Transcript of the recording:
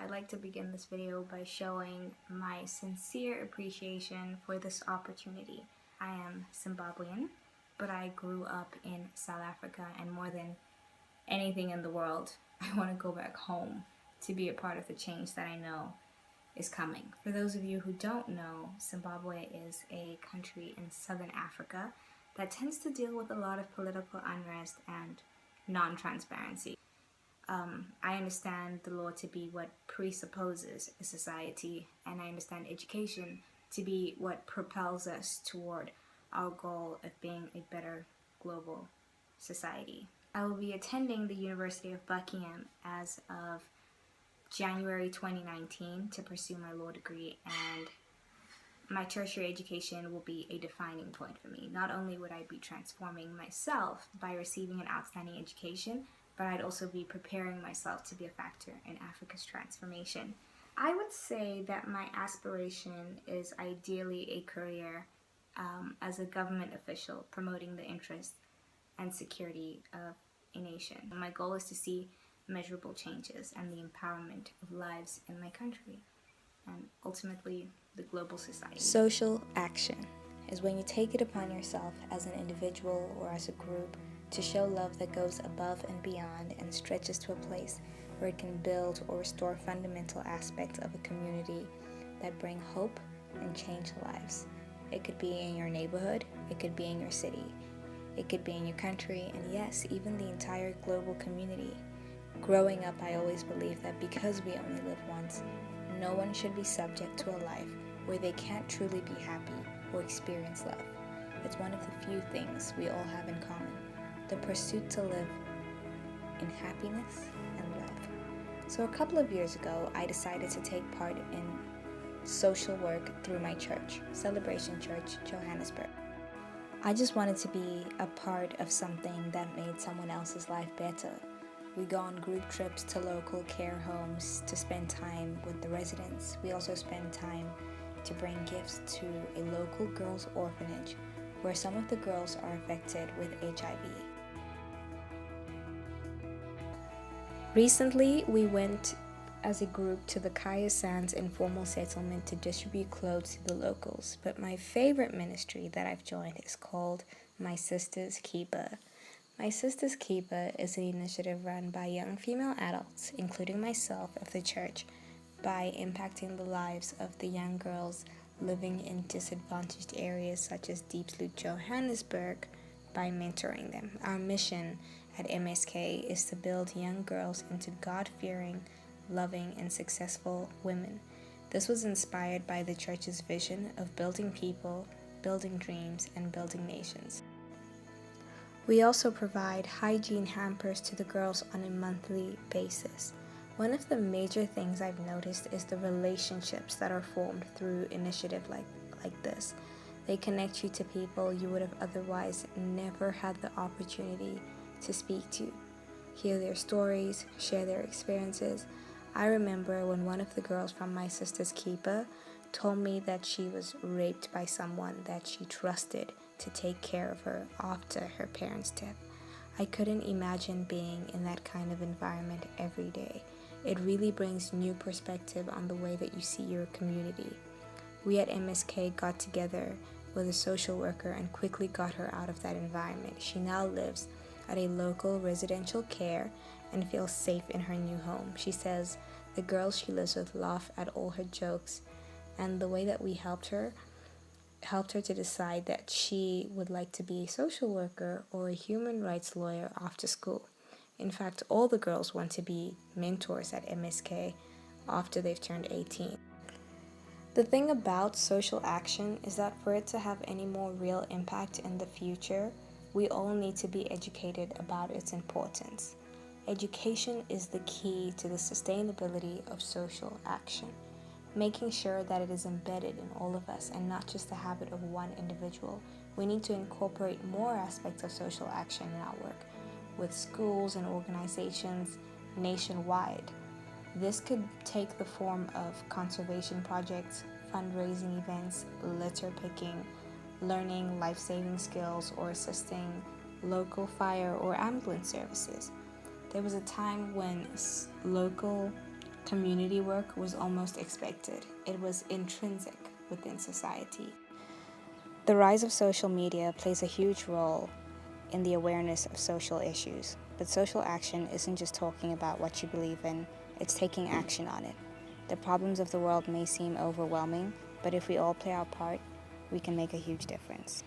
I'd like to begin this video by showing my sincere appreciation for this opportunity. I am Zimbabwean, but I grew up in South Africa, and more than anything in the world, I want to go back home to be a part of the change that I know is coming. For those of you who don't know, Zimbabwe is a country in southern Africa that tends to deal with a lot of political unrest and non-transparency. I understand the law to be what presupposes a society, and I understand education to be what propels us toward our goal of being a better global society. I will be attending the University of Buckingham as of January 2019 to pursue my law degree, and my tertiary education will be a defining point for me. Not only would I be transforming myself by receiving an outstanding education, but I'd also be preparing myself to be a factor in Africa's transformation. I would say that my aspiration is ideally a career as a government official promoting the interests and security of a nation. My goal is to see measurable changes and the empowerment of lives in my country and ultimately the global society. Social action is when you take it upon yourself as an individual or as a group to show love that goes above and beyond and stretches to a place where it can build or restore fundamental aspects of a community that bring hope and change lives. It could be in your neighborhood, it could be in your city, it could be in your country, and yes, even the entire global community. Growing up, I always believed that because we only live once, no one should be subject to a life where they can't truly be happy or experience love. It's one of the few things we all have in common, the pursuit to live in happiness and love. So a couple of years ago, I decided to take part in social work through my church, Celebration Church, Johannesburg. I just wanted to be a part of something that made someone else's life better. We go on group trips to local care homes to spend time with the residents. We also spend time to bring gifts to a local girls' orphanage where some of the girls are affected with HIV. Recently, we went as a group to the Kaya Sands informal settlement to distribute clothes to the locals. But my favorite ministry that I've joined is called My Sister's Keeper. My Sister's Keeper is an initiative run by young female adults, including myself, of the church, by impacting the lives of the young girls living in disadvantaged areas such as Deep Sloot, Johannesburg, by mentoring them. Our mission at MSK is to build young girls into God-fearing, loving, and successful women. This was inspired by the church's vision of building people, building dreams, and building nations. We also provide hygiene hampers to the girls on a monthly basis. One of the major things I've noticed is the relationships that are formed through initiatives like this. They connect you to people you would have otherwise never had the opportunity to speak to, hear their stories, share their experiences. I remember when one of the girls from My Sister's Keeper told me that she was raped by someone that she trusted to take care of her after her parents' death. I couldn't imagine being in that kind of environment every day. It really brings new perspective on the way that you see your community. We at MSK got together with a social worker and quickly got her out of that environment. She now lives at a local residential care and feels safe in her new home. She says the girls she lives with laugh at all her jokes, and the way that we helped her to decide that she would like to be a social worker or a human rights lawyer after school. In fact, all the girls want to be mentors at MSK after they've turned 18. The thing about social action is that for it to have any more real impact in the future, we all need to be educated about its importance. Education is the key to the sustainability of social action, making sure that it is embedded in all of us and not just the habit of one individual. We need to incorporate more aspects of social action in our work with schools and organizations nationwide. This could take the form of conservation projects, fundraising events, litter picking, learning life-saving skills, or assisting local fire or ambulance services. There was a time when local community work was almost expected. It was intrinsic within society. The rise of social media plays a huge role in the awareness of social issues. But social action isn't just talking about what you believe in, it's taking action on it. The problems of the world may seem overwhelming, but if we all play our part, we can make a huge difference.